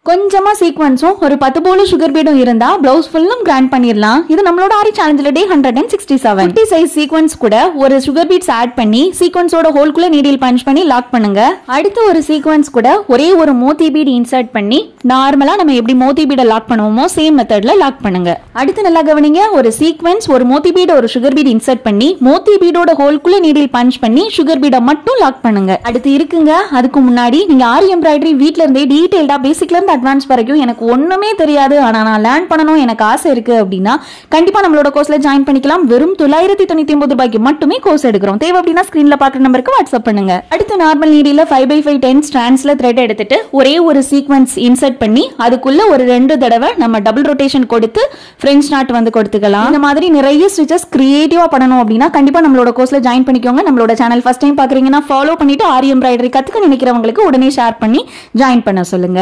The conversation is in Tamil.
கொஞ்சமா சீக்வன்ஸும் ஒரு 10 போல சுகர் பீடும் இருந்தா பிளவுஸ் ஃபுல்லும் கிராண்ட் பண்ணிரலாம். இது நம்மளோட ஆரி சேலஞ்சில டே 167 50 சைஸ் சீக்வன்ஸ் கூட ஒரு சுகர் பீட்ஸ் ஆட் பண்ணி சீக்வன்ஸோட ஹோல்குள்ள நீடில் பஞ்ச் பண்ணி லாக் பண்ணுங்க. அடுத்து ஒரு சீக்வன்ஸ் கூட ஒரே ஒரு மோத்தி பீட் இன்சர்ட் பண்ணி நார்மலா நம்ம எப்படி மோத்தி பீட லாக் பண்ணுவோமோ சேம் மெத்தட்ல லாக் பண்ணுங்க. அடுத்து நல்லா கவனிங்க, ஒரு சீக்வன்ஸ் ஒரு மோத்தி பீட் ஒரு சுகர் பீட் இன்சர்ட் பண்ணி மோத்தி பீடோட ஹோல்குள்ள நீடில் பஞ்ச் பண்ணி சுகர் பீட மட்டும் லாக் பண்ணுங்க. அடுத்து இருக்குங்க, அதுக்கு முன்னாடி நீங்க ஆரி எம்ப்ராய்டரி வீட்ல இருந்தே டீடைல்டா பேசிக்ல இருந்து அட்வான்ஸ் வரைக்கும் எனக்கு ஒண்ணுமே தெரியாது, ஆனா நான் லேர்ன் பண்ணணும் எனக்கு ஆசை இருக்கு அப்படின்னா கண்டிப்பா நம்மளோட கோர்ஸ்ல ஜாயின் பண்ணிக்கலாம். வெறும் 999 ரூபாய்க்கு மட்டுமே கோர்ஸ் எடுக்கிறோம். தேவை அப்படின்னா ஸ்கிரீன்ல பாக்குற நம்பருக்கு வாட்ஸ்அப் பண்ணுங்க. அடுத்து நார்மல் நீடில 5x5 10 ஸ்ட்ராண்ட்ஸ்ல த்ரெட் எடுத்துட்டு ஒரே ஒரு சீக்வன்ஸ் இன்சர்ட் பண்ணி அதுக்குள்ள ஒரு 2 தடவை நம்ம டபுள் ரொட்டேஷன் கொடுத்து ஃப்ரெஞ்ச் நாட் வந்து கொடுத்துக்கலாம். இந்த மாதிரி நிறைய ஸ்டிச்சஸ் கிரியேட்டிவா பண்ணணும் அப்படின்னா கண்டிப்பா நம்மளோட கோர்ஸ்ல ஜாயின் பண்ணிக்கோங்க. நம்மளோட சேனல் ஃபர்ஸ்ட் டைம் பாக்குறீங்கன்னா ஃபாலோ பண்ணிட்டு ஆரி எம்ப்ராய்டரி கத்துக்க நினைக்கிறவங்களுக்கு உடனே ஷேர் பண்ணி ஜாயின் பண்ண சொல்லுங்க.